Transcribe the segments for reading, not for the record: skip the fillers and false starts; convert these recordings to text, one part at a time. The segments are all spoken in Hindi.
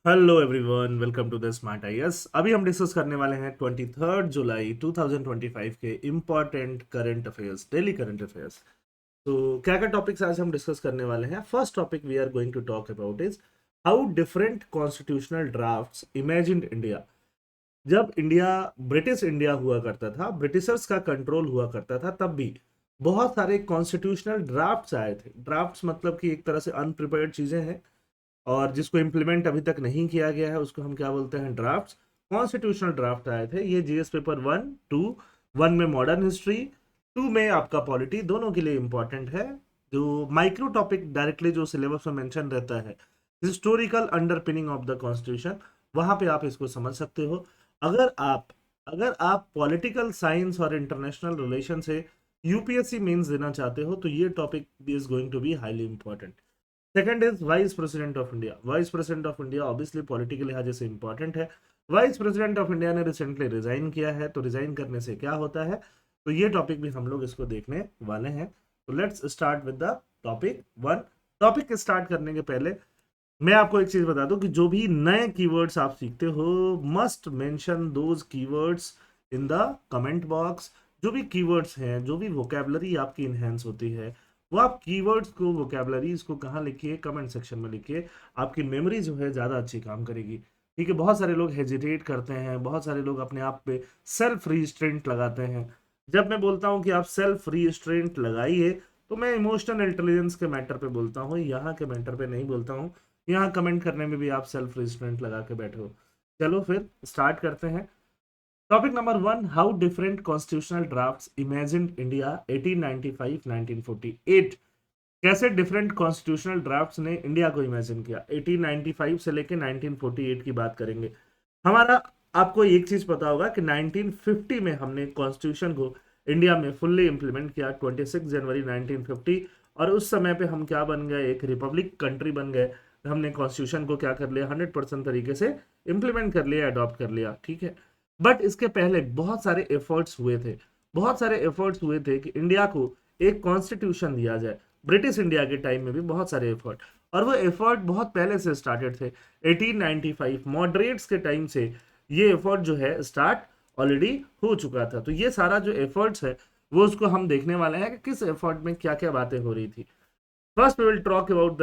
Hello everyone, welcome to the smart IAS. अभी हम डिस्कस करने वाले हैं 23 जुलाई 2025 के important current affairs, daily current affairs. तो क्या क्या टॉपिक्स आज हम डिस्कस करने वाले हैं। First topic we are going to talk about is how different constitutional drafts imagined India. जब इंडिया ब्रिटिश इंडिया हुआ करता था, ब्रिटिशर्स का कंट्रोल हुआ करता था, तब भी बहुत सारे कॉन्स्टिट्यूशनल ड्राफ्ट्स आए थे। ड्राफ्ट्स मतलब कि एक तरह से अनप्रिपेयर्ड चीजें हैं और जिसको इम्प्लीमेंट अभी तक नहीं किया गया है, उसको हम क्या बोलते हैं, ड्राफ्ट्स। कॉन्स्टिट्यूशनल ड्राफ्ट आए थे, ये जीएस पेपर 1 2, 1 में मॉडर्न हिस्ट्री, 2 में आपका पॉलिटी, दोनों के लिए इंपॉर्टेंट है। जो माइक्रो टॉपिक डायरेक्टली जो सिलेबस में मेंशन रहता है, historical underpinning of the constitution, वहां पे आप इसको समझ सकते हो। अगर आप अगर आप पॉलिटिकल साइंस और इंटरनेशनल रिलेशन से यूपीएससी मेंस देना चाहते हो, तो ये topic is going to be highly important. Second is vice president of India. Vice president of India obviously political लिहाज से इंपॉर्टेंट है। वाइस प्रेसिडेंट ऑफ इंडिया ने रिसेंटली रिजाइन किया है, तो रिजाइन करने से क्या होता है, तो ये टॉपिक भी हम लोग इसको देखने वाले हैं। तो let's start with the topic 1। Topic start करने के पहले मैं आपको एक चीज बता दूं कि जो भी नए कीवर्ड्स आप सीखते हो, must mention those keywords in the comment box. जो भी कीवर्ड्स हैं, जो भी वोकेबलरी आपकी इनहेंस होती है, वो आप कीवर्ड्स को, वोकेबलरीज को कहाँ लिखिए, कमेंट सेक्शन में लिखिए। आपकी मेमोरी जो है ज़्यादा अच्छी काम करेगी। ठीक है, बहुत सारे लोग हेजिटेट करते हैं, बहुत सारे लोग अपने आप पे सेल्फ रिस्ट्रेंट लगाते हैं। जब मैं बोलता हूँ कि आप सेल्फ रिस्ट्रेंट लगाइए, तो मैं इमोशनल इंटेलिजेंस के मैटर पे बोलता हूँ, यहाँ के मैटर पे नहीं बोलता हूँ। यहाँ कमेंट करने में भी आप सेल्फ रिस्ट्रेंट लगा के बैठे हो। चलो फिर स्टार्ट करते हैं। Topic number 1, how different constitutional drafts imagined India 1895-1948। कैसे डिफरेंट कॉन्स्टिट्यूशनल ड्राफ्ट्स ने इंडिया को इमेजिन किया। 1895 से लेके 1948 की बात करेंगे। हमारा, आपको एक चीज पता होगा कि 1950 में हमने कॉन्स्टिट्यूशन को इंडिया में फुल्ली इंप्लीमेंट किया, 26 जनवरी 1950। और उस समय पे हम क्या बन गए, एक रिपब्लिक कंट्री बन गए। हमने कॉन्स्टिट्यूशन को क्या कर लिया, 100% तरीके से इंप्लीमेंट कर लिया, अडॉप्ट कर लिया। ठीक है, बट इसके पहले बहुत सारे एफर्ट्स हुए थे। बहुत सारे एफर्ट्स हुए थे कि इंडिया को एक कॉन्स्टिट्यूशन दिया जाए। ब्रिटिश इंडिया के टाइम में भी बहुत सारे एफर्ट, और वो एफर्ट बहुत पहले से स्टार्टेड थे। 1895 मॉडरेट्स के टाइम से ये एफर्ट जो है स्टार्ट ऑलरेडी हो चुका था। तो ये सारा जो एफर्ट्स है, वो उसको हम देखने वाले हैं कि किस एफर्ट में क्या क्या बातें हो रही थी। First we will talk about the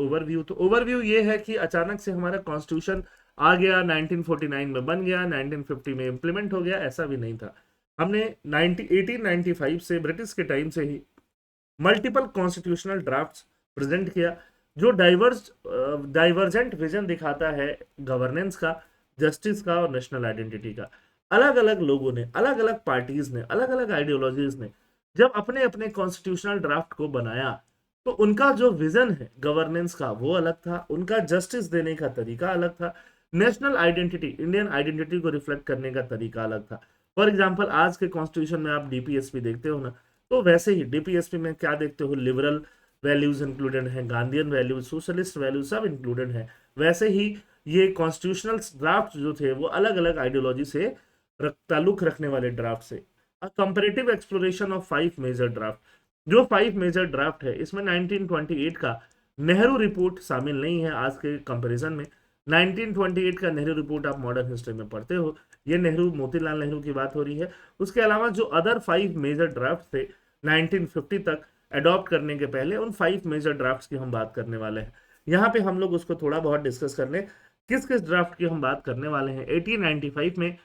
overview. तो ओवरव्यू ये है कि अचानक से हमारा कॉन्स्टिट्यूशन आ गया, 1949 में बन गया, 1950 में इंप्लीमेंट हो गया, ऐसा भी नहीं था। हमने 1895 से, ब्रिटिश के टाइम से ही मल्टीपल कॉन्स्टिट्यूशनल ड्राफ्ट्स प्रेजेंट किया, जो डाइवर्जेंट विजन दिखाता है गवर्नेंस का, जस्टिस का और नेशनल आइडेंटिटी का। अलग अलग लोगों ने, अलग अलग पार्टीज ने, अलग अलग आइडियोलॉजीज ने जब अपने अपने कॉन्स्टिट्यूशनल ड्राफ्ट को बनाया, तो उनका जो विजन है गवर्नेंस का वो अलग था, उनका जस्टिस देने का तरीका अलग था, नेशनल आइडेंटिटी, इंडियन आइडेंटिटी को रिफ्लेक्ट करने का तरीका अलग था। फॉर एग्जाम्पल, आज के कॉन्स्टिट्यूशन में आप डीपीएसपी देखते हो ना, तो वैसे ही डीपीएसपी में क्या देखते हो, लिबरल वैल्यूज इंक्लूडेड हैं, गांधीयन वैल्यूज, सोशलिस्ट वैल्यूज सब इंक्लूडेड हैं। वैसे ही ये कॉन्स्टिट्यूशनल ड्राफ्ट जो थे, वो अलग अलग आइडियोलॉजी से ताल्लुक रखने वाले ड्राफ्ट से। Comparative exploration of 5 major draft. जो 5 मेजर ड्राफ्ट है, इसमें 1928 का नेहरू रिपोर्ट शामिल नहीं है आज के कंपैरिजन में। 1928 का नेहरू रिपोर्ट आप मॉडर्न हिस्ट्री में पढ़ते हो, ये नेहरू, मोतीलाल नेहरू की बात हो रही है। उसके अलावा जो अदर 5 मेजर ड्राफ्ट थे 1950 तक अडॉप्ट करने के पहले, उन 5 मेजर ड्राफ्ट्स की हम बात करने वाले हैं। यहाँ पे हम लोग उसको थोड़ा बहुत डिस्कस कर लें, किस किस ड्राफ्ट की हम बात करने वाले हैं। 1895 में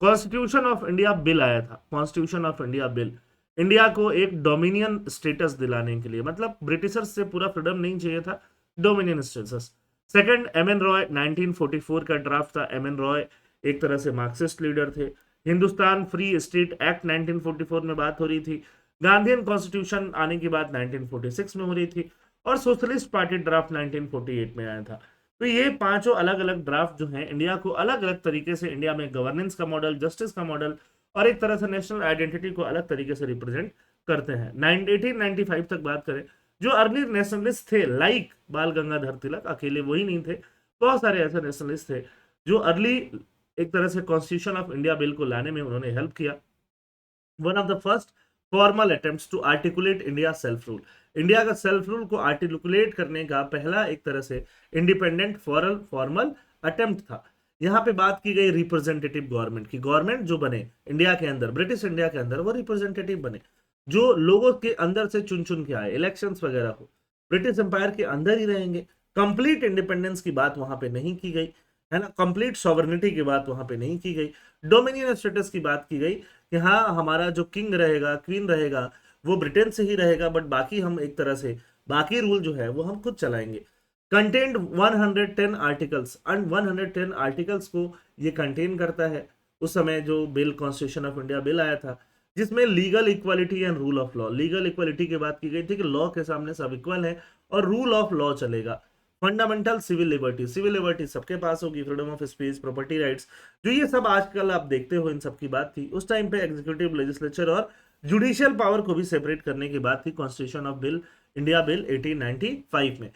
कॉन्स्टिट्यूशन ऑफ इंडिया बिल आया था। Constitution of India bill India को एक डोमिनियन स्टेटस दिलाने के लिए, मतलब ब्रिटिशर्स से पूरा फ्रीडम नहीं चाहिए था, dominion status. Second, M N Roy, 1944 का ड्राफ्ट था। एम एन रॉय एक तरह से मार्क्सिस्ट लीडर थे। हिंदुस्तान फ्री स्टेट एक्ट 1944 में बात हो रही थी। गांधीयन कॉन्स्टिट्यूशन आने की बात 1946 में हो रही थी। और सोशलिस्ट पार्टी ड्राफ्ट 1948 में आया था। तो ये पांचों अलग अलग ड्राफ्ट जो हैं, इंडिया को अलग अलग तरीके से, इंडिया में गवर्नेंस का मॉडल, जस्टिस का मॉडल और एक तरह से नेशनल आइडेंटिटी को अलग तरीके से रिप्रेजेंट करते हैं। 1895 तक बात करें, जो अर्ली नेशनलिस्ट थे, लाइक बाल गंगाधर तिलक, अकेले वही नहीं थे, बहुत सारे ऐसे नेशनलिस्ट थे जो अर्ली एक तरह से कॉन्स्टिट्यूशन ऑफ इंडिया बिल को लाने में उन्होंने हेल्प किया। One of the first formal attempts to articulate India self rule. India का सेल्फ रूल को आर्टिकुलेट करने का पहला एक तरह से इंडिपेंडेंट फॉर्मल अटेम्प्ट था। यहाँ पे बात की गई रिप्रेजेंटेटिव गवर्नमेंट की, गवर्नमेंट जो बने इंडिया के अंदर, ब्रिटिश इंडिया के अंदर, वो रिप्रेजेंटेटिव बने, जो लोगों के अंदर से चुन चुन के आए, इलेक्शंस वगैरह हो, ब्रिटिश एम्पायर के अंदर ही रहेंगे। कंप्लीट इंडिपेंडेंस की बात वहां पे नहीं की गई, है ना, कंप्लीट सॉवरेनिटी की बात वहां पे नहीं की गई, डोमिनियन स्टेटस की बात की गई कि हाँ हमारा जो किंग रहेगा, क्वीन रहेगा, वो ब्रिटेन से ही रहेगा, बट बाकी हम एक तरह से बाकी रूल जो है वो हम खुद चलाएंगे। कंटेंट 110 आर्टिकल्स, एंड 110 आर्टिकल्स को ये कंटेन करता है। उस समय जो bill, constitution of India bill आया था, जिसमें legal equality and rule of law, legal equality की बात की गई थी कि लॉ के सामने सब इक्वल है और रूल ऑफ लॉ चलेगा। Fundamental civil liberty, civil liberty सबके पास होगी, freedom of speech, property rights, जो ये सब आजकल आप देखते हो, इन सब की बात थी। उस टाइम पे एग्जीक्यूटिव, लेजिस्लेचर और जुडिशियल पावर को भी सेपरेट करने की बात थी constitution of bill, India bill 1895 में,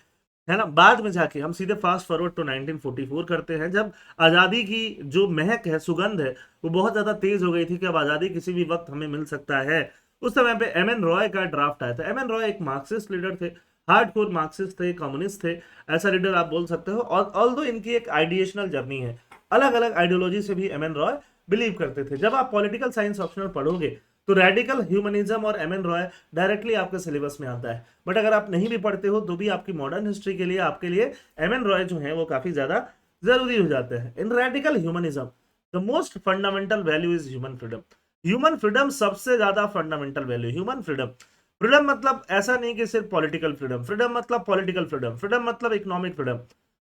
है ना। बाद में जाके हम सीधे फास्ट फॉरवर्ड टू 1944 करते हैं, जब आज़ादी की जो महक है, सुगंध है, वो बहुत ज़्यादा तेज हो गई थी कि अब आज़ादी किसी भी वक्त हमें मिल सकता है। उस समय पे एम एन रॉय का ड्राफ्ट आया था। एम एन रॉय एक मार्क्सिस्ट लीडर थे, हार्डकोर मार्क्सिस्ट थे, कम्युनिस्ट थे, ऐसा लीडर आप बोल सकते हो। और ऑल्दो इनकी एक आइडिएशनल जर्नी है, अलग अलग आइडियोलॉजी से भी एम एन रॉय बिलीव करते थे। जब आप पॉलिटिकल साइंस ऑप्शनल पढ़ोगे तो रेडिकल ह्यूमनिज्म और एम एन रॉय डायरेक्टली आपके सिलेबस में आता है, बट अगर आप नहीं भी पढ़ते हो तो भी आपकी मॉडर्न हिस्ट्री के लिए, आपके लिए एम एन रॉय जो है वो काफी ज्यादा जरूरी हो जाते हैं। In radical humanism the most fundamental value is human freedom. Human freedom सबसे ज्यादा fundamental value, human freedom. Freedom मतलब ऐसा नहीं कि सिर्फ पॉलिटिकल फ्रीडम, फ्रीडम मतलब पॉलिटिकल फ्रीडम, फ्रीडम मतलब इकोनॉमिक फ्रीडम,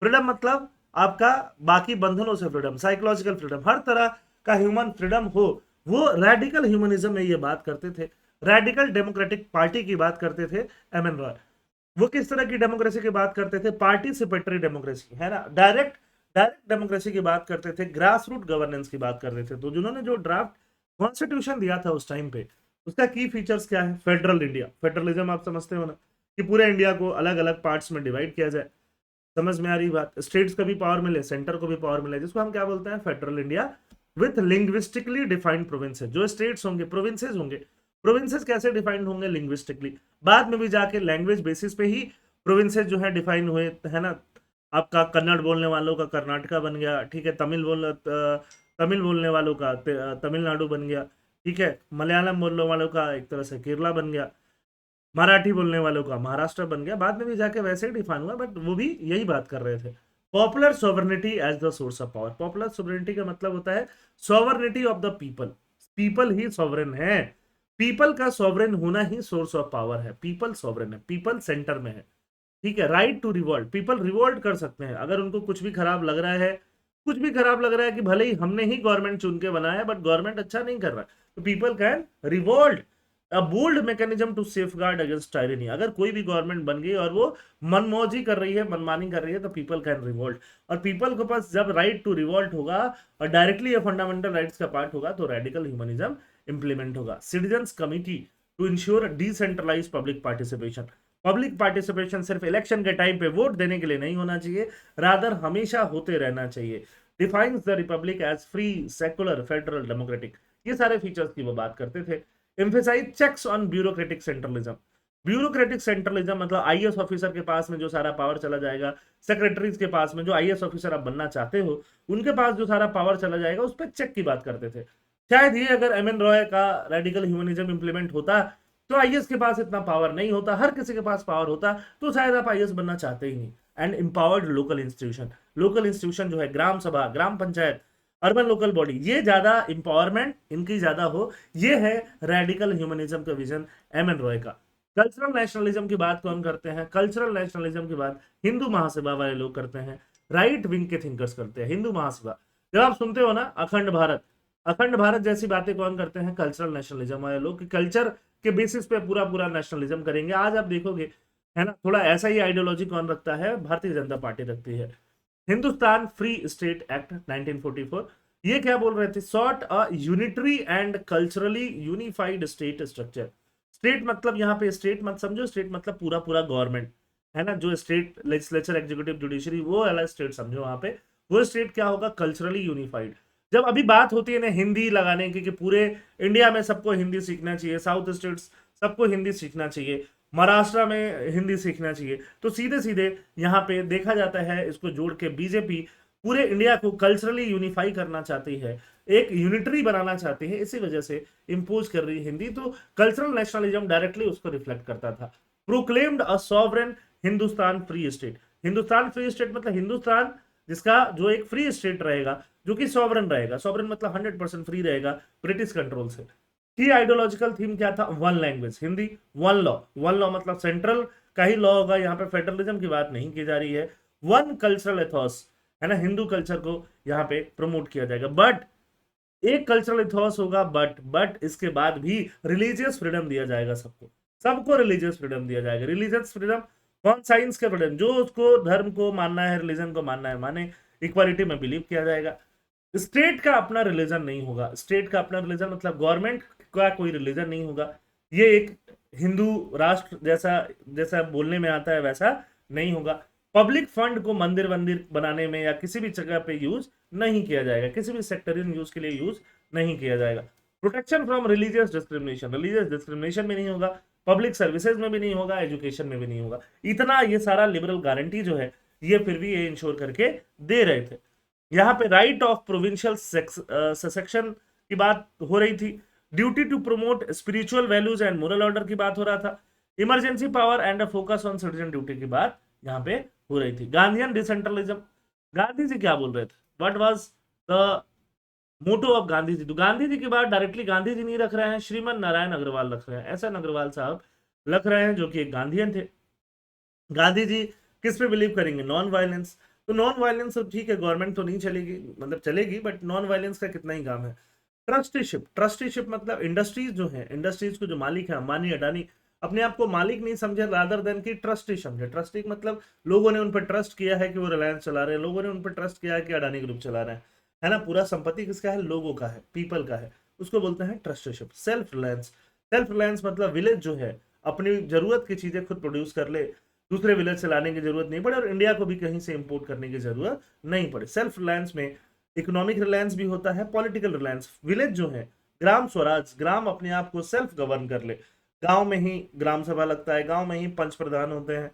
फ्रीडम मतलब आपका बाकी बंधनों से फ्रीडम, साइकोलॉजिकल फ्रीडम, हर तरह का ह्यूमन फ्रीडम हो। वो रेडिकल ह्यूमनिज्म में ये बात करते थे। रेडिकल डेमोक्रेटिक पार्टी की बात करते थे एम एन रॉय। वो किस तरह की डेमोक्रेसी की बात करते थे? पार्टिसिपेटरी डेमोक्रेसी, है ना, डायरेक्ट डायरेक्ट डेमोक्रेसी की बात करते थे, ग्रास रूट गवर्नेंस की बात करते थे। तो जिन्होंने जो ड्राफ्ट कॉन्स्टिट्यूशन दिया था उस टाइम पे, उसका की फीचर्स क्या है? फेडरल इंडिया, फेडरलिज्म आप समझते हो ना, कि पूरे इंडिया को अलग अलग पार्ट्स में डिवाइड किया जाए। समझ में आ रही बात? स्टेट्स को भी पावर मिले, सेंटर को भी पावर मिले, जिसको हम क्या बोलते हैं? Federal India with linguistically defined provinces. जो स्टेट्स होंगे, प्रोविंसेस होंगे, प्रोविंसेस कैसे डिफाइंड होंगे? लिंग्विस्टिकली। बाद में भी जाके लैंग्वेज बेसिस पे ही प्रोविंसेस जो है डिफाइन हुए, है ना। आपका कन्नड़ बोलने वालों का कर्नाटका बन गया, ठीक है, तमिल बोलने वालों का तमिलनाडु बन गया, ठीक है, मलयालम बोलने वालों का एक तरह से केरला बन गया, मराठी बोलने वालों का महाराष्ट्र बन गया। बाद में भी जाके वैसे ही डिफाइन हुआ, बट वो भी यही बात कर रहे थे। Popular sovereignty as the source of power. Popular sovereignty का मतलब होता है sovereignty of the people, people ही सॉवरेन है, पीपल का सॉवरेन होना ही सोर्स ऑफ पावर है। पीपल सॉवरेन है, पीपल सेंटर में है, ठीक है। Right to revolt, people revolt कर सकते हैं अगर उनको कुछ भी खराब लग रहा है, कुछ भी खराब लग रहा है कि भले ही हमने ही गवर्नमेंट चुन के बनाया है बट गवर्नमेंट अच्छा नहीं कर रहा है, तो people can revolt, a bold mechanism to safeguard against tyranny. अगर कोई भी गवर्नमेंट बन गई और वो मनमौजी कर रही है, मनमानी कर रही है, तो पीपल कैन रिवोल्ट। और पीपल के पास जब राइट टू रिवोल्ट होगा और डायरेक्टली ये फंडामेंटल राइट्स का पार्ट होगा, तो रेडिकल ह्यूमनिज्म इंप्लीमेंट होगा। Citizens committee to ensure decentralise public participation. Public participation सिर्फ इलेक्शन के टाइम पे वोट देने के लिए नहीं होना चाहिए, रादर हमेशा होते रहना चाहिए। Defines the republic as free, secular, federal, democratic. ये सारे फीचर्स की वो बात करते थे। Emphasise checks on bureaucratic centralism. Bureaucratic centralism मतलब आईएएस ऑफिसर के पास में जो सारा पावर चला जाएगा, सेक्रेटरीज के पास में, जो आईएएस ऑफिसर आप बनना चाहते हो उनके पास जो सारा पावर चला जाएगा, उस पर चेक की बात करते थे। शायद ये अगर एम एन रॉय का रेडिकल ह्यूमनिज्म इंप्लीमेंट होता तो आईएएस के पास इतना पावर नहीं होता, हर किसी के पास पावर होता, तो शायद आप आईएएस बनना चाहते ही नहीं। And empowered local institution, local institution जो है, ग्राम सभा, ग्राम पंचायत, अर्बन लोकल बॉडी, ये ज्यादा इंपावरमेंट इनकी ज्यादा हो, ये है रेडिकल ह्यूमनिज्म का विजन एम एन रॉय का। कल्चरल नेशनलिज्म की बात कौन करते हैं? कल्चरल नेशनलिज्म की बात हिंदू महासभा वाले लोग करते हैं, राइट विंग के थिंकर्स करते हैं। हिंदू महासभा, जब आप सुनते हो ना अखंड भारत, अखंड भारत जैसी बातें कौन करते हैं? कल्चरल नेशनलिज्म वाले लोग, कि कल्चर के बेसिस पे पूरा पूरा नेशनलिज्म करेंगे। आज आप देखोगे, है ना, थोड़ा ऐसा ही आइडियोलॉजी कौन रखता है? भारतीय जनता पार्टी रखती है। हिंदुस्तान फ्री स्टेट एक्ट 1944, ये क्या बोल रहे थे? Sought a unitary and culturally unified state structure. State मतलब यहाँ पे स्टेट मत समझो, स्टेट मतलब पूरा पूरा गवर्नमेंट, है ना, जो स्टेट लेजिस्लेचर, एग्जीक्यूटिव, जुडिशरी, वो अलग स्टेट समझो। वहां पे वो स्टेट क्या होगा? Culturally unified. जब अभी बात होती है ना हिंदी लगाने की, कि पूरे इंडिया में सबको हिंदी सीखना चाहिए, साउथ स्टेट्स सबको हिंदी सीखना चाहिए, महाराष्ट्र में हिंदी सीखना चाहिए, तो सीधे सीधे यहाँ पे देखा जाता है इसको जोड़ के बीजेपी पूरे इंडिया को कल्चरली यूनिफाई करना चाहती है, एक यूनिटरी बनाना चाहती है, इसी वजह से इम्पोज कर रही है हिंदी। तो कल्चरल नेशनलिज्म डायरेक्टली उसको रिफ्लेक्ट करता था। प्रोक्लेम्ड अ sovereign Hindustan free state, Hindustan free state मतलब हिंदुस्तान जिसका जो एक फ्री स्टेट रहेगा, जो कि सॉवरेन रहेगा, सॉवरेन मतलब 100% फ्री रहेगा ब्रिटिश कंट्रोल से। की आइडियोलॉजिकल थीम क्या था? One language Hindi, one law, one law मतलब सेंट्रल का ही लॉ होगा, यहाँ पे फेडरलिज्म की बात नहीं की जा रही है। वन कल्चरल एथॉस, है ना, हिंदू कल्चर को यहाँ पे प्रमोट किया जाएगा। बट एक कल्चरल इथॉस होगा, बट इसके बाद भी रिलीजियस फ्रीडम दिया जाएगा सबको, सबको रिलीजियस फ्रीडम दिया जाएगा। रिलीजियस फ्रीडम कौन? साइंस के फ्रीडम, जो उसको धर्म को मानना है, रिलीजन को मानना है माने, इक्वालिटी में बिलीव किया जाएगा। स्टेट का अपना रिलीजन नहीं होगा, स्टेट का अपना रिलीजन मतलब गवर्नमेंट का कोई रिलीजन नहीं होगा। ये एक हिंदू राष्ट्र जैसा जैसा बोलने में आता है वैसा नहीं होगा। पब्लिक फंड को मंदिर वंदिर बनाने में या किसी भी जगह पे यूज नहीं किया जाएगा, किसी भी सेक्टरियन यूज के लिए यूज नहीं किया जाएगा। Protection from religious discrimination, religious discrimination में नहीं होगा, पब्लिक सर्विसेज में भी नहीं होगा, एजुकेशन में भी नहीं होगा। इतना ये सारा लिबरल गारंटी जो है ये फिर भी ये इंश्योर करके दे रहे थे। यहाँ पे राइट ऑफ प्रोविंशियल सेक्शन की बात हो रही थी। Duty to promote spiritual values and moral order की बात हो रहा था। Emergency power and a focus on citizen duty की बात यहाँ पे हो रही थी। गांधीयन डिसेंट्रलिज्म, गांधी जी क्या बोल रहे थे? What was the motto of Gandhi ji? तो गांधी जी की बात डायरेक्टली गांधी जी नहीं रख रहे हैं, श्रीमन नारायण अग्रवाल रख रहे हैं, ऐसा अग्रवाल साहब रख रहे हैं, जो कि एक गांधीयन थे। गांधी जी किस पे बिलीव करेंगे? Non violence. तो नॉन वायलेंस तो ठीक है, गवर्नमेंट तो नहीं चलेगी, मतलब चलेगी, बट नॉन वायलेंस का कितना ही काम है। ट्रस्टीशिप, ट्रस्टीशिप मतलब इंडस्ट्रीज जो है, इंडस्ट्रीज को जो मालिक है, अंबानी अडानी, अपने आप को मालिक नहीं समझे, रादर देन की ट्रस्टी समझे। ट्रस्टी मतलब लोगों ने उन पर ट्रस्ट किया है कि वो रिलायंस चला रहे हैं, लोगों ने उन पर ट्रस्ट किया है कि अडानी ग्रुप चला रहे हैं, है ना, पूरा संपत्ति किसका है? लोगों का है, पीपल का है, उसको बोलते हैं trusteeship. Self reliance, self reliance मतलब विलेज जो है अपनी जरूरत की चीजें खुद प्रोड्यूस कर ले, दूसरे विलेज से लाने की जरूरत नहीं पड़े, और इंडिया को भी कहीं से इंपोर्ट करने की जरूरत नहीं पड़े। सेल्फ रिलायंस में इकोनॉमिक रिलायंस भी होता है, पॉलिटिकल रिलायंस। विलेज जो है, ग्राम स्वराज, ग्राम अपने आप को सेल्फ गवर्न कर ले, गांव में ही ग्राम सभा लगता है, गांव में ही पंच प्रधान होते हैं,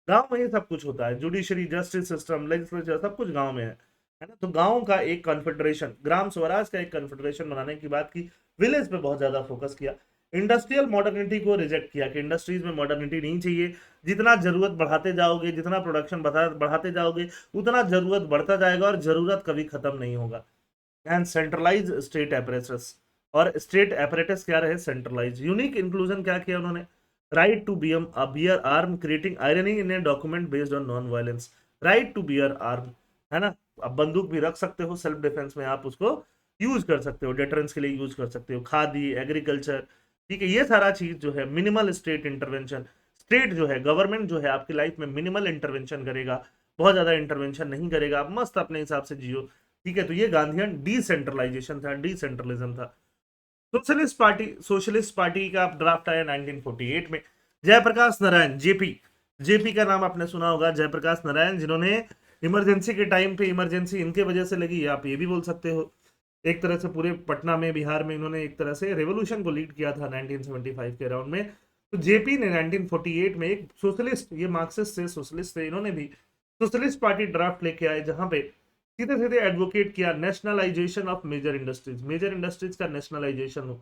गांव में ही सब कुछ होता है, जुडिशरी, जस्टिस सिस्टम, लेजिस्लेचर, सब कुछ गांव में है ना। तो गांव का एक कॉन्फेडरेशन, ग्राम स्वराज का एक कॉन्फेडरेशन बनाने की बात की, विलेज पे बहुत ज्यादा फोकस किया। इंडस्ट्रियल मॉडर्निटी को रिजेक्ट किया कि इंडस्ट्रीज में मॉडर्निटी नहीं चाहिए, जितना जरूरत बढ़ाते जाओगे, जितना प्रोडक्शन बढ़ाते जाओगे, उतना जरूरत बढ़ता जाएगा और जरूरत कभी खत्म नहीं होगा। एंड सेंट्रलाइज स्टेट एपरेटस, और स्टेट एपरेटस क्या रहे? सेंट्रलाइज। यूनिक इंक्लूजन क्या किया उन्होंने? Right to bear arm, creating irony in a document based on non violence. Right to bear arm, है ना, अब बंदूक भी रख सकते हो, सेल्फ डिफेंस में आप उसको यूज कर सकते हो, डेटरेंस के लिए यूज कर सकते हो, खादी, एग्रीकल्चर, ठीक है, ये सारा चीज जो है मिनिमल स्टेट इंटरवेंशन। स्टेट जो है, गवर्नमेंट जो है आपकी लाइफ में मिनिमल इंटरवेंशन करेगा, बहुत ज्यादा इंटरवेंशन नहीं करेगा, आप मस्त अपने हिसाब से जियो, ठीक है। तो ये गांधीयन डिसेंट्रलाइजेशन था, डिसेंट्रलिज्म था। सोशलिस्ट पार्टी का ड्राफ्ट आया 1948 में। जयप्रकाश नारायण, जेपी, जेपी का नाम आपने सुना होगा, जयप्रकाश नारायण, जिन्होंने इमरजेंसी के टाइम पे, इमरजेंसी इनके वजह से लगी, आप ये भी बोल सकते हो, एक तरह से पूरे पटना में, बिहार में इन्होंने एक तरह से रेवोल्यूशन को लीड किया था 1975 के अराउंड में। तो जेपी ने 1948 में एक सोशलिस्ट, ये मार्क्सिस्ट से सोशलिस्ट थे, इन्होंने भी सोशलिस्ट पार्टी ड्राफ्ट लेके आए, जहां पे सीधे सीधे एडवोकेट किया nationalisation of major industries, major industries का नेशनलाइजेशन हो।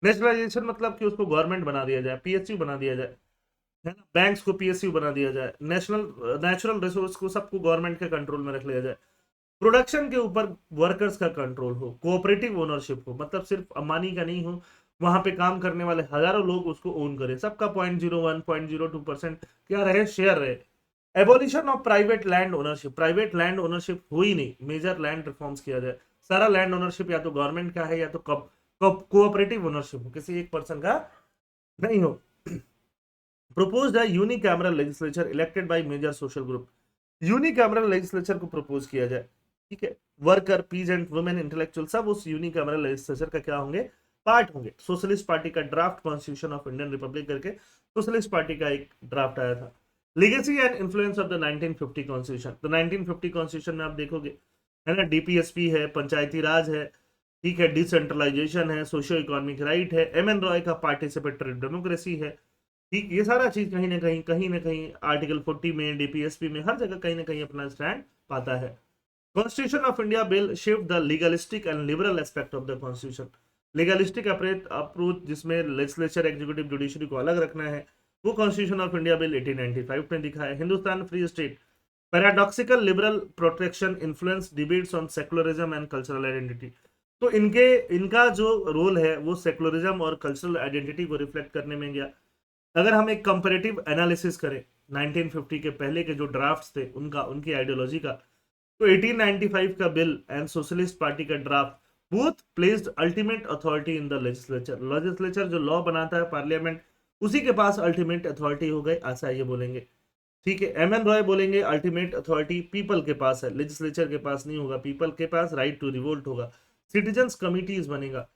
नेशनलाइजेशन मतलब कि उसको गवर्नमेंट बना दिया जाए, पीएसयू बना दिया जाए, है ना, बैंक्स को पीएसयू बना दिया जाए, नेचुरल रिसोर्स को सबको गवर्नमेंट के कंट्रोल में रख लिया जाए, प्रोडक्शन के ऊपर वर्कर्स का कंट्रोल हो, कोऑपरेटिव ओनरशिप हो, मतलब सिर्फ अंबानी का नहीं हो, वहां पे काम करने वाले हजारों लोग उसको ओन करें, सबका 0.01 0.02% क्या रहे? शेयर रहे। Abolition of private land ownership, private land ownership हो ही नहीं, मेजर लैंड रिफॉर्म्स किया जाए, सारा लैंड ओनरशिप या तो गवर्नमेंट का है या तो कोऑपरेटिव ओनरशिप हो, किसी एक पर्सन का नहीं हो। proposed a unicameral legislature elected by major social group, unicameral legislature को प्रपोज किया जाए, ठीक है। वर्कर, पीजेंट, वुमेन, इंटेलेक्चुअल सब उस यूनिकैमरल लेजिस्लेचर का क्या होंगे? पार्ट होंगे। सोशलिस्ट पार्टी का draft constitution of Indian Republic करके सोशलिस्ट पार्टी का एक ड्राफ्ट आया था। Legacy and influence of the 1950 constitution, तो 1950 कॉन्स्टिट्यूशन में आप देखोगे, है ना, डीपीएसपी है, पंचायती राज है, ठीक है, डिसेंट्रलाइजेशन है, सोशियो इकोनॉमिक राइट है, एम एन रॉय का पार्टिसिपेटरी डेमोक्रेसी है, ठीक, ये सारा चीज कहीं ना कहीं आर्टिकल 40 में, डीपीएसपी में, हर जगह कहीं ना कहीं अपना स्टैंड पाता है। Constitution of India bill shift the legalistic and liberal aspect of the constitution. Legalistic approach जिसमें लेजिस्लेचर एग्जीक्यूटिव जुडिशरी को अलग रखना है, वो कॉन्स्टिट्यूशन ऑफ इंडिया बिल 1895 में दिखा है। Hindustan free state, paradoxical liberal protection influence debates on secularism and cultural identity. तो इनका जो रोल है वो सेकुलरिज्म और कल्चरल आइडेंटिटी को रिफ्लेक्ट करने में गया। अगर हम एक कंपैरेटिव एनालिसिस करें 1950 के पहले के जो ड्राफ्ट्स थे उनकी आइडियोलॉजी का, तो 1895 का बिल एंड सोशलिस्ट पार्टी का draft both placed ultimate authority in the legislature जो लॉ बनाता है पार्लियामेंट, उसी के पास अल्टीमेट अथॉरिटी हो गई, ऐसा ये बोलेंगे। ठीक है, एम एन रॉय बोलेंगे अल्टीमेट अथॉरिटी पीपल के पास है, लेजिस्लेचर के पास नहीं होगा, पीपल के पास राइट टू रिवोल्ट होगा, सिटीजन्स कमिटीज बनेगा।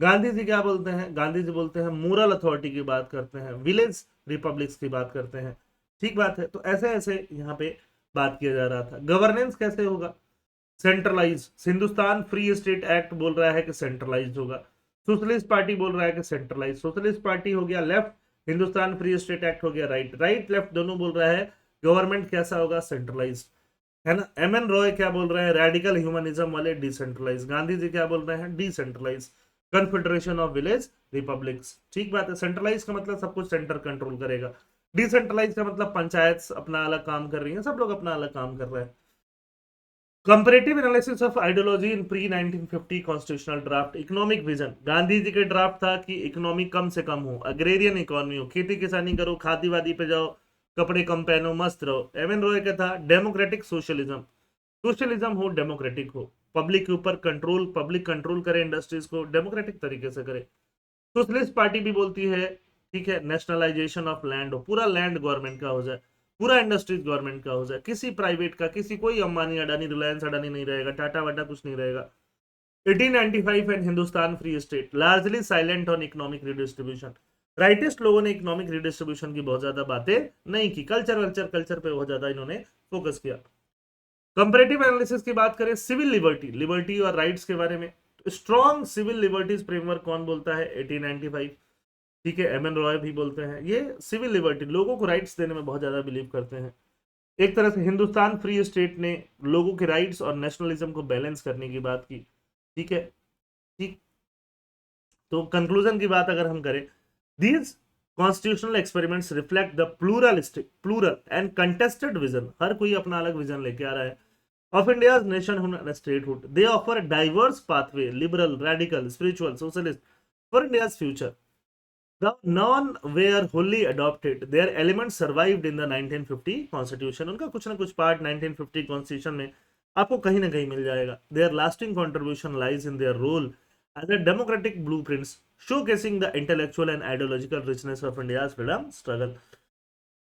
गांधी जी क्या बोलते हैं? गांधी जी बोलते हैं मोरल अथॉरिटी की बात करते हैं, विलेज रिपब्लिक्स की बात करते हैं। ठीक बात है, तो ऐसे ऐसे यहाँ पे बात किया जा रहा था। गवर्नेंस कैसे होगा? Centralise. Hindustan free state act बोल रहा है कि सेंट्रलाइज होगा, सोशलिस्ट पार्टी बोल रहा है कि सेंट्रलाइज। सोशलिस्ट पार्टी हो गया left, Hindustan free state act हो गया राइट। राइट लेफ्ट दोनों बोल रहा है गवर्नमेंट कैसा होगा? सेंट्रलाइज, है ना। एम एन रॉय क्या बोल रहे हैं? रेडिकल ह्यूमनिज्म वाले डिसेंट्रलाइज। गांधी जी क्या बोल रहे हैं? Decentralise, confederation of village republics. ठीक बात है, सेंट्रलाइज का मतलब सब कुछ सेंटर कंट्रोल करेगा, डिसेंट्रलाइज का मतलब पंचायत अपना अलग काम कर रही है, सब लोग अपना अलग काम कर रहे हैं। Comparative analysis of ideology in pre 1950 constitutional draft. Economic vision, Gandhi ji के ड्राफ्ट था कि इकोनॉमी कम से कम हो, अग्रेरियन इकोनॉमी हो, खेती किसानी करो, खादी वादी पे जाओ, कपड़े कम पहनो, मस्त रहो। एम एन रॉय का था डेमोक्रेटिक सोशलिज्म, सोशलिज्म हो डेमोक्रेटिक हो, पब्लिक के ऊपर कंट्रोल, पब्लिक कंट्रोल करे इंडस्ट्रीज को, डेमोक्रेटिक तरीके से करे। सोशलिस्ट पार्टी भी बोलती है ठीक है नेशनलाइजेशन ऑफ लैंड हो, पूरा लैंड गवर्नमेंट का हो जाए, पूरा इंडस्ट्रीज गवर्नमेंट का हो जाए, किसी प्राइवेट का, किसी कोई अंबानी अडानी रिलायंस अडानी नहीं रहेगा, टाटा वाटा कुछ नहीं रहेगा। 1895 and Hindustan free state largely silent on economic redistribution. Rightist लोगों ने इकोनॉमिक रिडिस्ट्रीब्यूशन की बहुत ज्यादा बातें नहीं की, कल्चर पे बहुत ज्यादा इन्होंने फोकस किया। कंपैरेटिव एनालिसिस की बात करें, सिविल लिबर्टी और राइट्स के बारे में, स्ट्रॉन्ग सिविल लिबर्टीज फ्रेमवर्क कौन बोलता है? 1895। ठीक है, एम एन रॉय भी बोलते हैं ये सिविल लिबर्टी, लोगों को राइट्स देने में बहुत ज्यादा बिलीव करते हैं। एक तरह से हिंदुस्तान फ्री स्टेट ने लोगों के राइट्स और नेशनलिज्म को बैलेंस करने की बात की। ठीक है, ठीक। तो कंक्लूजन की बात अगर हम करें, these constitutional experiments reflect the plural and contested vision, हर कोई अपना अलग विजन लेके आ रहा है, of India's nationhood and statehood. They offer a diverse pathway, liberal, radical, spiritual, socialist, for India's future. The none were wholly adopted. Their elements survived in the 1950 Constitution. उनका कुछ ना कुछ पार्ट 1950 Constitution में आपको कहीं ना कहीं मिल जाएगा. Their lasting contribution lies in their role as a democratic blueprints, showcasing the intellectual and ideological richness of India's freedom struggle.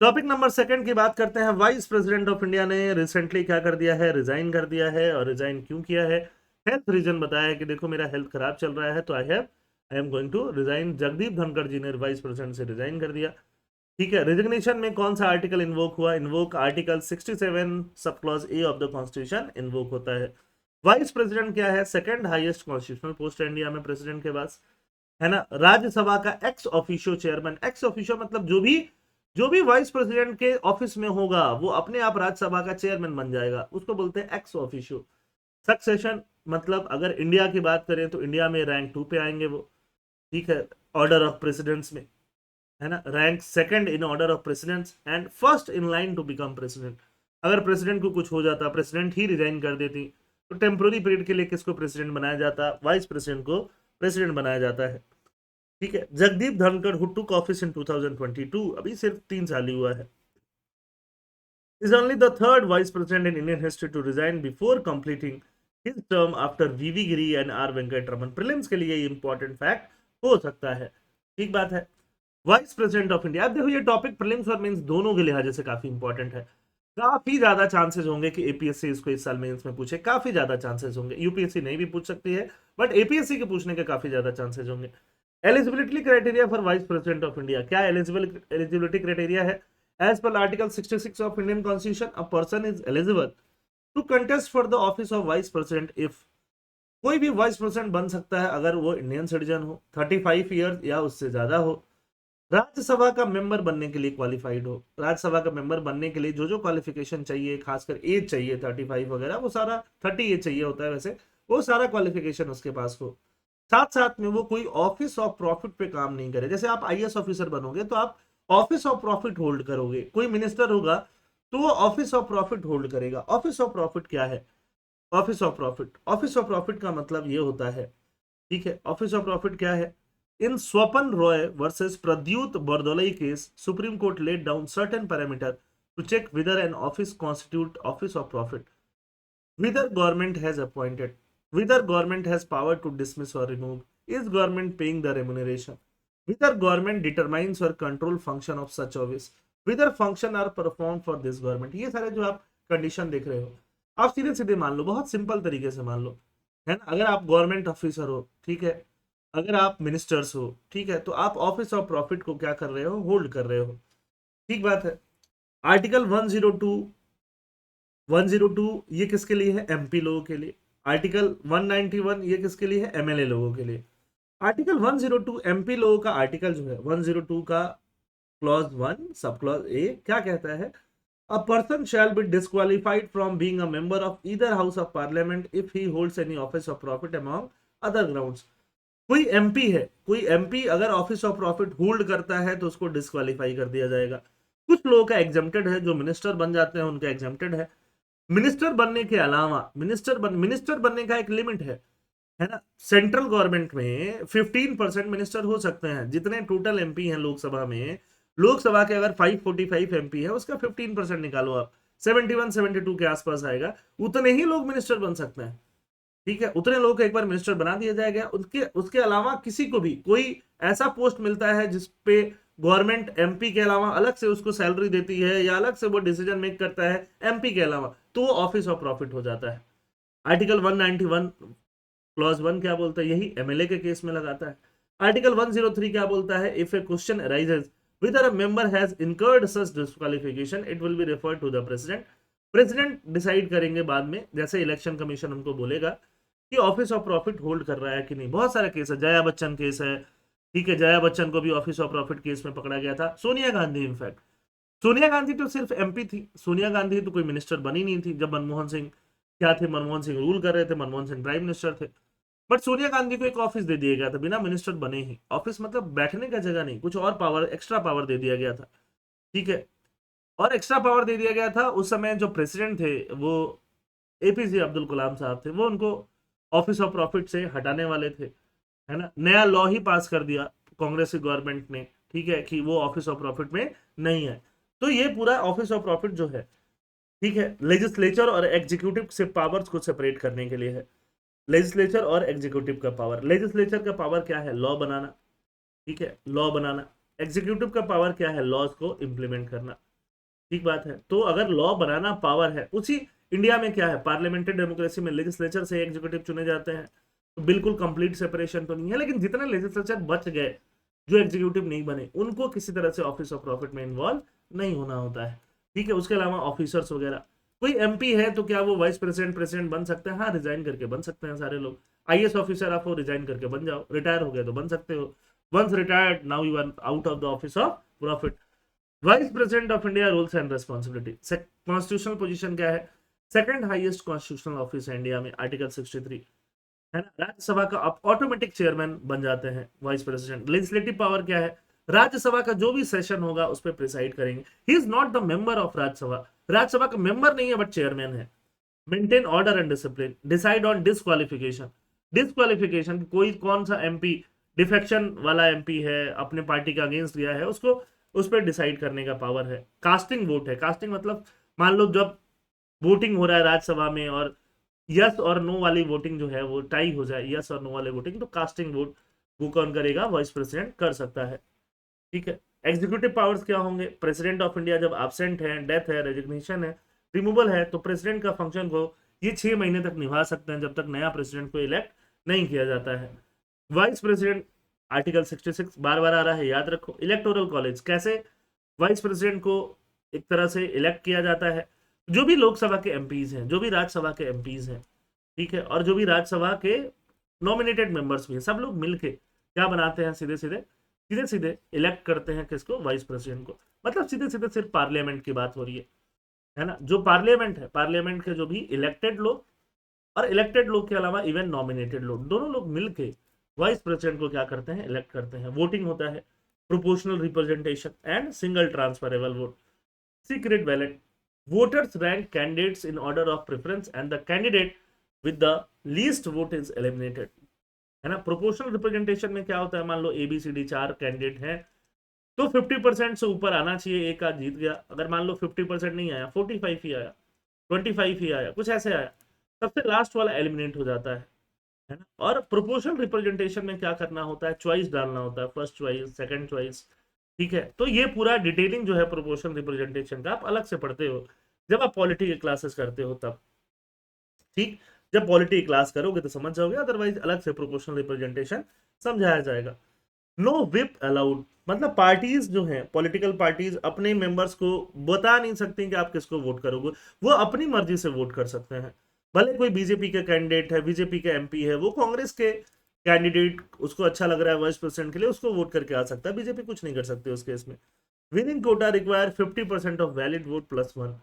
Topic number 2 की बात करते हैं। वाइस प्रेसिडेंट ऑफ इंडिया ने रिसेंटली क्या कर दिया है? रिजाइन कर दिया है, और रिजाइन क्यों किया है? हेल्थ रीजन बताया है कि देखो मेरा हेल्थ खराब चल रहा है, तो I am going to resign. Jagdeep Dhankhar ji ने वाइस प्रेसिडेंट से रिजाइन कर दिया। ठीक है, रेजिग्नेशन में कौन सा आर्टिकल इन्वोक हुआ? Invoke article 67 sub clause A of the constitution invoke होता है। वाइस प्रेसिडेंट क्या है? सेकंड हाईएस्ट कॉन्स्टिट्यूशनल पोस्ट है इंडिया में प्रेसिडेंट के पास, है ना। राज्यसभा का ex officio chairman, ex officio मतलब जो भी वाइस प्रेसिडेंट के ऑफिस में होगा वो अपने आप राज्यसभा का चेयरमैन बन जाएगा, उसको बोलते हैं एक्स ऑफिशियो। सक्सेशन मतलब अगर इंडिया की बात करें तो इंडिया में रैंक 2 पे आएंगे वो, ठीक है, ऑर्डर ऑफ प्रेसिडेंट्स में, है ना। Rank second in order of presidents and first in line to become president. अगर प्रेसिडेंट को कुछ हो जाता, प्रेसिडेंट ही रिजाइन कर देती, तो टेम्पोररी पीरियड के लिए किसको प्रेसिडेंट बनाया जाता? वाइस प्रेसिडेंट को प्रेसिडेंट बनाया जाता है। ठीक है, Jagdeep Dhankhar who took office in 2022, अभी सिर्फ 3 साल ही हुआ है, is only the third vice president in Indian history to resign before completing his term after VV Giri and R Venkata Raman. Prelims के लिए ये इंपॉर्टेंट फैक्ट हो सकता है। ठीक बात है, वाइस प्रेसिडेंट ऑफ इंडिया। अब देखो ये टॉपिक प्रीलिम्स और मेंस दोनों के लिहाज से काफी इंपॉर्टेंट है। काफी ज्यादा चांसेस होंगे कि एपीएससी इसको इस साल मेंस में पूछे, काफी ज्यादा चांसेस होंगे। यूपीएससी नहीं भी पूछ सकती है, बट एपीएससी के पूछने के काफी ज्यादा चांसेस होंगे। Eligibility criteria for vice president of India, क्या एलिजिबिलिटी क्राइटेरिया है? As per Article 66 of Indian Constitution, a person is eligible to contest for the office of Vice President if कोई भी वाइस प्रेसिडेंट बन सकता है अगर वो इंडियन सिटीजन हो, 35 ईयर या उससे ज्यादा हो, राज्यसभा का मेंबर बनने के लिए क्वालिफाइड हो, राज्यसभा का मेंबर बनने के लिए जो जो क्वालिफिकेशन चाहिए, खासकर एज चाहिए 35 वगैरह, वो सारा 30 एज चाहिए होता है वैसे, वो सारा क्वालिफिकेशन उसके पास हो। साथ साथ में वो कोई ऑफिस ऑफ प्रॉफिट पे काम नहीं करे। जैसे आप आईएएस ऑफिसर बनोगे तो आप ऑफिस ऑफ प्रॉफिट होल्ड करोगे, कोई मिनिस्टर होगा तो वो ऑफिस ऑफ प्रॉफिट होल्ड करेगा। ऑफिस ऑफ प्रॉफिट क्या है? Office of profit, office of profit का मतलब ये होता है, ठीक है, ऑफिस ऑफ प्रॉफिट क्या है? In Swapan Roy versus Pradyut Bordoloi case, Supreme Court laid down certain parameter to check whether an office constitute office of profit, whether government has appointed, whether government has power to dismiss or remove, is government paying the remuneration, whether government determines or control function of such office, whether function are performed for this government। ये सारे जो आप कंडीशन देख रहे हो, आप सीधे सीधे मान लो, बहुत सिंपल तरीके से मान लो, है ना। अगर आप गवर्नमेंट ऑफिसर हो, ठीक है, अगर आप मिनिस्टर्स हो, ठीक है, तो आप ऑफिस ऑफ प्रॉफिट को क्या कर रहे हो? होल्ड कर रहे हो, ठीक बात है। आर्टिकल 102 ये किसके लिए है? एमपी लोगों के लिए। आर्टिकल 191 ये किसके लिए है? एमएलए लोगों के लिए। आर्टिकल 102 एमपी लोगों का आर्टिकल जो है 102 का क्लॉज 1 सब क्लॉज ए क्या कहता है? A person shall be disqualified from being a member of either house of parliament if he holds any office of profit among other grounds. कोई एमपी है, कोई एमपी अगर ऑफिस ऑफ प्रॉफिट होल्ड करता है तो उसको डिस्क्वालीफाई कर दिया जाएगा। कुछ लोगों का एग्जेम्प्टेड है, जो मिनिस्टर बन जाते हैं उनका एग्जेम्प्टेड है। मिनिस्टर बनने के अलावा मिनिस्टर बनने का एक लिमिट है ना। सेंट्रल गवर्नमेंट में 15% मिनिस्टर हो सकते हैं। जितने टोटल एमपी हैं लोकसभा में, लोकसभा के अगर 545 एमपी है, उसका 15% निकालो आप, 71 72 के आसपास आएगा। उतने ही लोग मिनिस्टर बन सकते हैं, ठीक है, उतने लोगों को एक बार मिनिस्टर बना दिया जाएगा। उसके उसके अलावा किसी को भी कोई ऐसा पोस्ट मिलता है जिसपे गवर्नमेंट एमपी के अलावा अलग से उसको सैलरी देती है या अलग से वो डिसीजन मेक करता है एमपी के अलावा, तो वो ऑफिस ऑफ प्रॉफिट हो जाता है। आर्टिकल 191 क्लॉज 1 क्या बोलता है? यही एमएलए के केस में लगाता है। आर्टिकल 103 क्या बोलता है? If A question arises whether a member has incurred such disqualification it will be referred to the president। President decide करेंगे बाद में, जैसे इलेक्शन कमीशन हमको बोलेगा कि ऑफिस ऑफ प्रॉफिट होल्ड कर रहा है कि नहीं। बहुत सारे केस है, जया बच्चन केस है, ठीक है, जया बच्चन को भी ऑफिस ऑफ प्रॉफिट केस में पकड़ा गया था। सोनिया गांधी, इनफैक्ट सोनिया गांधी तो सिर्फ एमपी थी, सोनिया गांधी तो कोई मिनिस्टर बनी नहीं थी जब मनमोहन सिंह क्या थे, मनमोहन सिंह रूल कर रहे थे, मनमोहन सिंह प्राइम मिनिस्टर थे। बट सोनिया गांधी को एक ऑफिस दे दिया गया था बिना मिनिस्टर बने ही। ऑफिस मतलब बैठने का जगह नहीं, कुछ और पावर, एक्स्ट्रा पावर दे दिया गया था, ठीक है। और एक्स्ट्रा पावर दे दिया गया था। उस समय जो प्रेसिडेंट थे वो एपीजे अब्दुल कलाम साहब थे, वो उनको ऑफिस ऑफ प्रॉफिट से हटाने वाले थे, है ना। नया लॉ ही पास कर दिया कांग्रेस की गवर्नमेंट ने, ठीक है, कि वो ऑफिस ऑफ प्रॉफिट में नहीं है। तो ये पूरा ऑफिस ऑफ प्रॉफिट जो है, ठीक है, लेजिस्लेचर और एग्जीक्यूटिव से पावर्स को सेपरेट करने के लिए है। लेजिस्लेचर और एग्जीक्यूटिव का पावर, लेजिस्लेचर का पावर क्या है? लॉ बनाना, ठीक है, लॉ बनाना। एग्जीक्यूटिव का पावर क्या है? लॉज को इंप्लीमेंट करना, ठीक बात है। तो अगर लॉ बनाना पावर है, उसी इंडिया में क्या है, पार्लियामेंट्री डेमोक्रेसी में लेजिस्लेचर से एग्जीक्यूटिव चुने जाते हैं, तो बिल्कुल कंप्लीट सेपरेशन तो नहीं है। लेकिन जितने लेजिस्लेचर बच गए जो एग्जीक्यूटिव नहीं बने, उनको किसी तरह से ऑफिस ऑफ प्रॉफिट में इन्वॉल्व नहीं होना होता है, ठीक है। उसके अलावा ऑफिसर्स वगैरह, कोई एमपी है तो क्या वो वाइस प्रेसिडेंट प्रेसिडेंट बन सकते हैं? हाँ, रिजाइन करके बन सकते हैं सारे लोग। आईएएस ऑफिसर आप हो, रिजाइन करके बन जाओ, रिटायर हो गए तो बन सकते हो। Once retired now you are out of the office of profit. Vice president of India rules and responsibility, constitutional position क्या है? सेकंड हाईएस्ट कॉन्स्टिट्यूशनल ऑफिस है इंडिया में, आर्टिकल 63, है ना। राज्यसभा का आप ऑटोमेटिक चेयरमैन बन जाते हैं वाइस प्रेसिडेंट। लेजिस्लेटिव पावर क्या है? राज्यसभा का जो भी सेशन होगा उस पर प्रिसाइड करेंगे। He is not the member of Rajya Sabha, Rajya Sabha का मेंबर नहीं है बट चेयरमैन है। Maintain order and discipline, decide on disqualification, disqualification कोई कौन सा एमपी डिफेक्शन वाला एमपी है, अपने पार्टी का अगेंस्ट गया है, उसको उस पर डिसाइड करने का पावर है। कास्टिंग वोट है, कास्टिंग मतलब मान लो जब वोटिंग हो रहा है राज्यसभा में और यस और नो वाली वोटिंग जो है वो टाई हो जाए, यस और नो वाले वोटिंग, तो कास्टिंग वोट वो कौन करेगा? वाइस प्रेसिडेंट कर सकता है, ठीक है। एग्जीक्यूटिव पावर्स क्या होंगे? प्रेसिडेंट ऑफ इंडिया जब एब्सेंट है, डेथ है, रेजिग्नेशन है, रिमूवल है, तो प्रेसिडेंट का फंक्शन को ये 6 महीने तक निभा सकते हैं जब तक नया प्रेसिडेंट को इलेक्ट नहीं किया जाता है। वाइस प्रेसिडेंट, आर्टिकल 66 बार बार आ रहा है, याद रखो। इलेक्टोरल कॉलेज, कैसे वाइस प्रेसिडेंट को एक तरह से इलेक्ट किया जाता है? जो भी लोकसभा के एमपीज हैं, जो भी राज्यसभा के एमपीज हैं, ठीक है, और जो भी राज्यसभा के नॉमिनेटेड मेंबर्स भी हैं, सब लोग मिलके क्या बनाते हैं? सीधे सीधे सीधे सीधे इलेक्ट करते हैं किसको, वाइस प्रेसिडेंट को। मतलब सीधे सीधे सिर्फ पार्लियामेंट की बात हो रही है ना। जो पार्लियामेंट है, पार्लियामेंट के जो भी इलेक्टेड लोग और इलेक्टेड लोग के अलावा इवन नॉमिनेटेड लोग, दोनों लोग मिलके वाइस प्रेसिडेंट को क्या करते हैं, इलेक्ट करते हैं। वोटिंग होता है, proportional representation and single transferable vote, secret ballot. Voters rank candidates in order of preference and the candidate with the least vote is eliminated, है ना। प्रोपोर्शनल रिप्रेजेंटेशन में क्या होता है, मान लो ABCD 4 कैंडिडेट हैं, तो 50% से ऊपर आना चाहिए, एक आध जीत गया। अगर मान लो 50% नहीं आया, 45 ही आया, 25 ही आया, कुछ ऐसे आया, सबसे लास्ट वाला एलिमिनेट हो जाता है ना। और प्रोपोर्शनल रिप्रेजेंटेशन में क्या करना होता है, चॉइस डालना होता है, फर्स्ट चॉइस, सेकंड चॉइस, ठीक है। तो ये पूरा डिटेलिंग जो है प्रोपोर्शनल रिप्रेजेंटेशन का, आप अलग से पढ़ते हो जब आप पॉलिटी के क्लासेस करते हो तब, ठीक। जब पॉलिटी क्लास करोगे तो समझ जाओगे, अदरवाइज अलग से प्रोपोर्शनल रिप्रेजेंटेशन समझाया जाएगा। नो विप अलाउड, मतलब पार्टीज जो हैं, पॉलिटिकल पार्टीज अपने मेंबर्स को बता नहीं सकती कि आप किसको वोट करोगे, वो अपनी मर्जी से वोट कर सकते हैं। भले कोई बीजेपी के कैंडिडेट है, बीजेपी के MP है, वो कांग्रेस के कैंडिडेट उसको अच्छा लग रहा है वाइस प्रेसिडेंट के लिए, उसको वोट करके आ सकता है, बीजेपी कुछ नहीं कर सकती उस केस में। Winning quota require 50% of valid vote +1,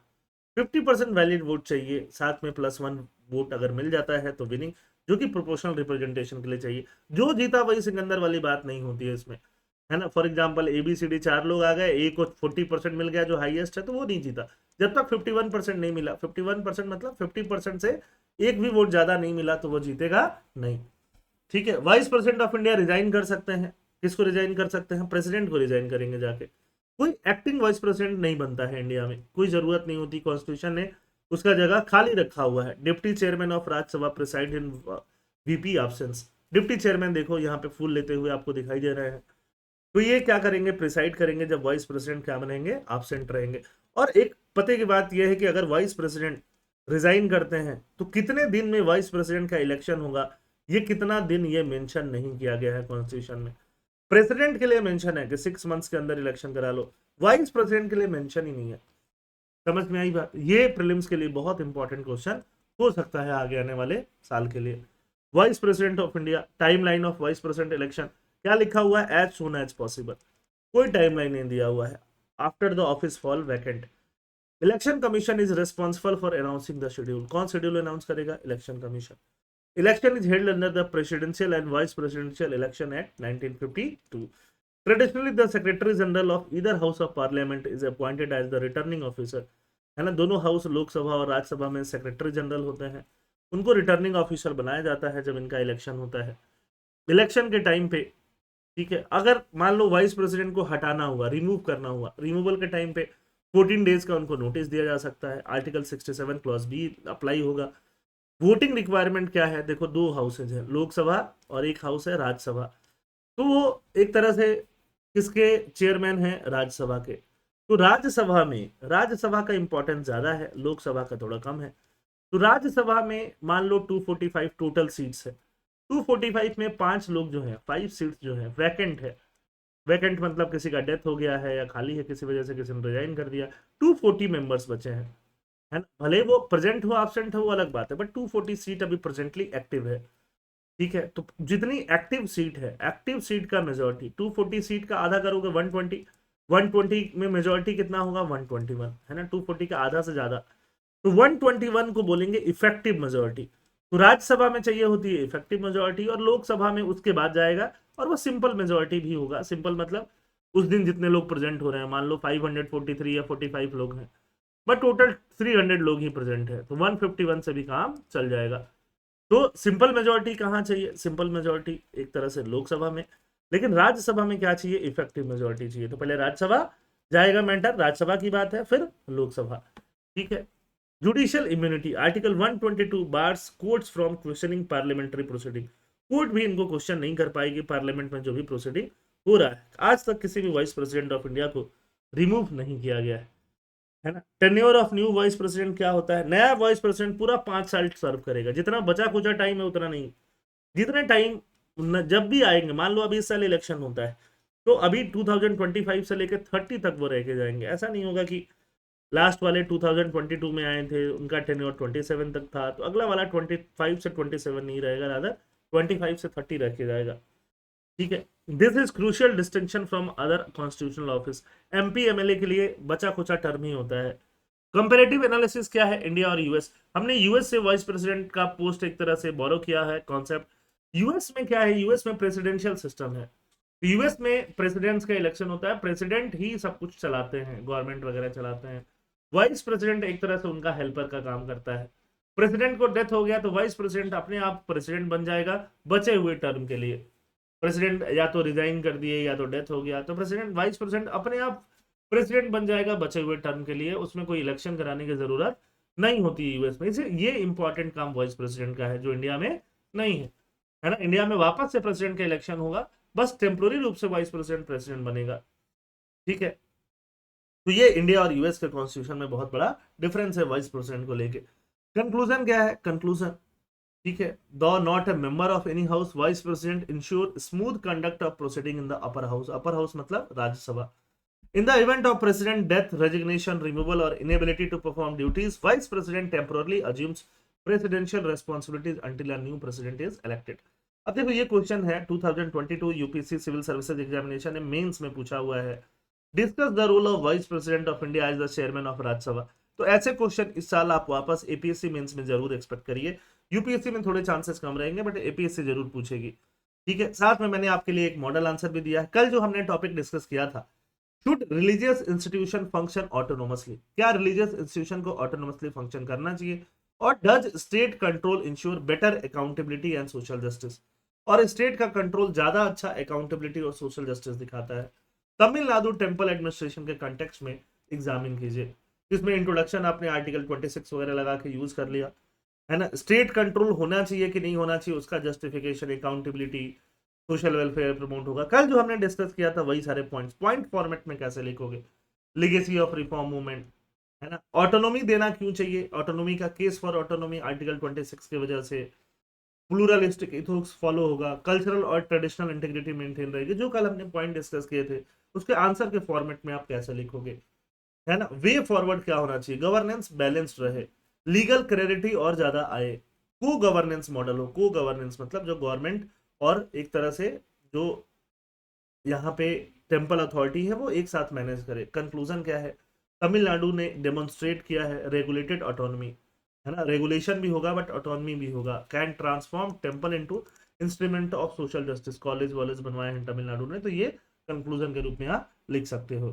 50% valid vote चाहिए, साथ में +1 वोट अगर मिल जाता है तो विनिंग, जो कि प्रोपोर्शनल रिप्रेजेंटेशन के लिए चाहिए। जो जीता वही सिकंदर वाली बात नहीं होती है इसमें, है ना। फॉर एग्जांपल ABCD 4 लोग आ गए, एक को 40% मिल गया जो हाईएस्ट है, तो वो नहीं जीता। जब तक 51% नहीं मिला, 51% मतलब 50% से एक भी वोट ज्यादा नहीं मिला, तो वो जीतेगा नहीं, ठीक है। Vice president of India resign कर सकते हैं। किसको रिजाइन कर सकते हैं, प्रेसिडेंट को रिजाइन करेंगे जाके। कोई एक्टिंग वाइस प्रेसिडेंट नहीं बनता है इंडिया में, कोई जरूरत नहीं होती, कॉन्स्टिट्यूशन ने उसका जगह खाली रखा हुआ है। Deputy chairman of Rajya Sabha preside in VP absence. Deputy chairman देखो यहाँ पे फूल लेते हुए आपको दिखाई दे रहे हैं, तो ये क्या करेंगे, प्रिसाइड करेंगे जब वाइस प्रेसिडेंट क्या बनेंगे, एब्सेंट रहेंगे। और एक पते की बात यह है कि अगर वाइस प्रेसिडेंट रिजाइन करते हैं तो कितने दिन में वाइस प्रेसिडेंट का इलेक्शन होगा, ये कितना दिन, ये मेंशन नहीं किया गया है कॉन्स्टिट्यूशन में। प्रेसिडेंट के लिए मेंशन है कि 6 मंथ्स के अंदर इलेक्शन करा लो, वाइस प्रेसिडेंट के लिए मेंशन ही नहीं है। समझ में आई बात। ये प्रीलिम्स के लिए बहुत इंपॉर्टेंट क्वेश्चन हो सकता है आगे आने वाले साल के लिए। Vice president of India, timeline of vice president election, क्या लिखा हुआ है, एज सून एज पॉसिबल, कोई टाइमलाइन नहीं दिया हुआ है। After the office fall vacant, election commission is responsible for announcing the schedule, कौन शेड्यूल अनाउंस करेगा, election commission. Election is held under the presidential and vice presidential election act 1952। Traditionally the secretary general of either house of parliament is appointed as the returning officer, है ना। दोनों हाउस, लोकसभा और राज्यसभा में सेक्रेटरी जनरल होते हैं, उनको रिटर्निंग ऑफिसर बनाया जाता है जब इनका इलेक्शन होता है। इलेक्शन के टाइम पे, ठीक है, अगर मान लो वाइस प्रेसिडेंट को हटाना हुआ, रिमूव करना हुआ, रिमूवल के टाइम पे 14 डेज का उनको नोटिस दिया जा सकता है। आर्टिकल 67 क्लॉज B अप्लाई होगा। वोटिंग रिक्वायरमेंट क्या है, देखो 2 हाउसेज है, लोकसभा और एक हाउस है राज्यसभा। तो वो एक तरह से किसके चेयरमैन है, राज्यसभा के। तो राज्यसभा में, राज्यसभा का इंपॉर्टेंस ज्यादा है, लोकसभा का थोड़ा कम है। तो राज्यसभा में मान लो 245 टोटल सीट्स है, 245 में 5 लोग जो है, 5 सीट्स जो है वैकेंट है। वैकेंट मतलब किसी का डेथ हो गया है या खाली है किसी वजह से, किसी ने रिजाइन कर दिया, 240 मेंबर्स बचे हैं, है ना। भले वो प्रेजेंट हो एब्सेंट हो वो अलग बात है, बट 240 सीट अभी प्रेजेंटली एक्टिव है, ठीक है। तो जितनी एक्टिव सीट है, एक्टिव सीट का मेजोरिटी, 240 सीट का आधा करोगे 120, 120 में मेजोरिटी कितना होगा, 121, है ना। 240 का आधा से ज्यादा, तो 121 को बोलेंगे इफेक्टिव मेजोरिटी। तो राज्यसभा में चाहिए होती है इफेक्टिव मेजोरिटी, और लोकसभा में उसके बाद जाएगा, और वो सिंपल मेजोरिटी भी होगा। सिंपल मतलब उस दिन जितने लोग प्रेजेंट हो रहे हैं, मान लो 543 या 45 लोग हैं, बट टोटल 300 लोग ही प्रेजेंट है, तो 151 से भी काम चल जाएगा। तो सिंपल मेजोरिटी कहाँ चाहिए, सिंपल मेजोरिटी एक तरह से लोकसभा में, लेकिन राज्यसभा में क्या चाहिए, इफेक्टिव मेजोरिटी चाहिए। तो पहले राज्यसभा जाएगा मैटर, राज्यसभा की बात है, फिर लोकसभा, ठीक है। Judicial immunity, article 122 bars courts from questioning parliamentary proceeding, court भी इनको क्वेश्चन नहीं कर पाएगी पार्लियामेंट में जो भी प्रोसीडिंग हो रहा है। आज तक किसी भी वाइस प्रेसिडेंट ऑफ इंडिया को रिमूव नहीं किया गया है ना। Tenure of new vice president क्या होता है, नया वाइस प्रेसिडेंट पूरा 5 साल सर्व करेगा, जितना बचा कुचा टाइम है उतना नहीं, जितने टाइम जब भी आएंगे, मान लो अभी इस साल इलेक्शन होता है, तो अभी 2025 से लेकर 30 तक वो रह के जाएंगे। ऐसा नहीं होगा कि लास्ट वाले 2022 में आए थे, उनका टेन्योर 27 तक था, तो अगला वाला 25 से 27 नहीं रहेगा, रादर 25 से 30 रह के जाएगा। ठीक है, this is crucial distinction from other constitutional office. MP MLA के लिए बचा खुचा टर्म ही होता है। कंपेरेटिव एनालिसिस क्या है इंडिया और यूएस? हमने यूएस से वाइस प्रेसिडेंट का पोस्ट एक तरह से बोरो किया है कॉन्सेप्ट। यूएस में क्या है, यूएस में प्रेसिडेंशियल सिस्टम है। यूएस में प्रेसिडेंट्स का इलेक्शन होता है, प्रेसिडेंट ही सब कुछ चलाते हैं, गवर्नमेंट वगैरह चलाते हैं। वाइस प्रेसिडेंट एक तरह से उनका हेल्पर का काम करता है। प्रेसिडेंट को डेथ हो गया तो वाइस प्रेसिडेंट अपने आप प्रेसिडेंट बन जाएगा बचे हुए टर्म के लिए। प्रेसिडेंट या तो रिजाइन कर दिए या तो डेथ हो गया तो प्रेसिडेंट वाइस प्रेसिडेंट अपने आप प्रेसिडेंट बन जाएगा बचे हुए टर्म के लिए, उसमें कोई इलेक्शन कराने की जरूरत नहीं होती है यूएस में। इसे ये इंपॉर्टेंट काम वाइस प्रेसिडेंट का है जो इंडिया में नहीं है ना। इंडिया में वापस से प्रेसिडेंट का इलेक्शन होगा, बस टेम्पोररी रूप से वाइस प्रेसिडेंट प्रेसिडेंट बनेगा। ठीक है, तो ये इंडिया और यूएस के कॉन्स्टिट्यूशन में बहुत बड़ा डिफरेंस है वाइस प्रेसिडेंट को लेके। कंक्लूजन क्या है? कंक्लूजन, ठीक है, though not a member of any house, vice president ensure smooth conduct of proceeding in the upper house. Upper house मतलब Rajya Sabha. In the event of president death, resignation, removal और inability to perform duties, vice president temporarily assumes presidential responsibilities until a new president is elected. अब देखो ये क्वेश्चन है 2022 यूपीएससी सिविल सर्विसेज एग्जामिनेशन में मेंस में पूछा हुआ है। Discuss the role of vice president of India as the chairman of Rajya Sabha. तो ऐसे क्वेश्चन इस साल आप वापस एपीएससी मेंस में जरूर एक्सपेक्ट करिए। यूपीएससी में थोड़े चांसेस कम रहेंगे बट एपीएससी जरूर पूछेगी। ठीक है, साथ में मैंने आपके लिए एक मॉडल आंसर भी दिया है। कल जो हमने टॉपिक डिस्कस किया था, should religious institution function autonomously, क्या रिलीजियस इंस्टीट्यूशन को ऑटोनोमसली फंक्शन करना चाहिए? और does state control ensure better accountability and social justice, और स्टेट का कंट्रोल ज्यादा अच्छा अकाउंटेबिलिटी और सोशल जस्टिस दिखाता है? तमिलनाडु टेम्पल एडमिनिस्ट्रेशन के कंटेक्स्ट में एग्जामिन कीजिए। इसमें इंट्रोडक्शन आपने आर्टिकल 26 वगैरह लगा के यूज कर लिया है ना। स्टेट कंट्रोल होना चाहिए कि नहीं होना चाहिए, उसका justification, accountability, social welfare promote होगा। कल जो हमने डिस्कस किया था वही सारे पॉइंट्स, पॉइंट फॉर्मेट में कैसे लिखोगे? लिगेसी ऑफ रिफॉर्म मूवमेंट, है ना। ऑटोनॉमी देना क्यों चाहिए? ऑटोनॉमी का केस फॉर ऑटोनॉमी आर्टिकल 26 की वजह से। प्लूरलिस्टिक इथोक्स फॉलो होगा, कल्चरल और ट्रेडिशनल इंटीग्रिटी मेंटेन रहेगी। जो कल हमने पॉइंट डिस्कस किए थे उसके आंसर के फॉर्मेट में आप कैसे लिखोगे, है ना। वे फॉरवर्ड क्या होना चाहिए? गवर्नेंस बैलेंस्ड रहे, लीगल क्रेडिटी और ज्यादा आए, को गवर्नेंस मॉडल हो। को गवर्नेंस मतलब जो गवर्नमेंट और एक तरह से जो यहाँ पे टेम्पल अथॉरिटी है वो एक साथ मैनेज करे। कंक्लूजन क्या है? तमिलनाडु ने डेमोन्स्ट्रेट किया है रेगुलेटेड ऑटोनॉमी, है ना, रेगुलेशन भी होगा बट ऑटोनॉमी भी होगा। Can transform temple into instrument of social justice, college वॉलेज बनवाए हैं तमिलनाडु ने, तो ये कंक्लूजन के रूप में आप लिख सकते हो।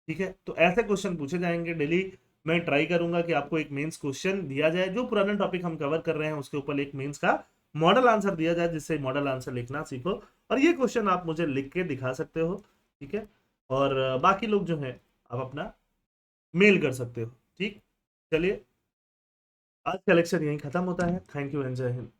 ठीक है, तो ऐसे क्वेश्चन पूछे जाएंगे डेली। मैं ट्राई करूंगा कि आपको एक मेंस क्वेश्चन दिया जाए, जो पुराना टॉपिक हम कवर कर रहे हैं उसके ऊपर एक मेंस का मॉडल आंसर दिया जाए, जिससे मॉडल आंसर लिखना सीखो। और ये क्वेश्चन आप मुझे लिख के दिखा सकते हो, ठीक है। और बाकी लोग जो है आप अपना मेल कर सकते हो। ठीक, चलिए आज का लेक्चर यहीं खत्म होता है। थैंक यू एंड जय हिंद।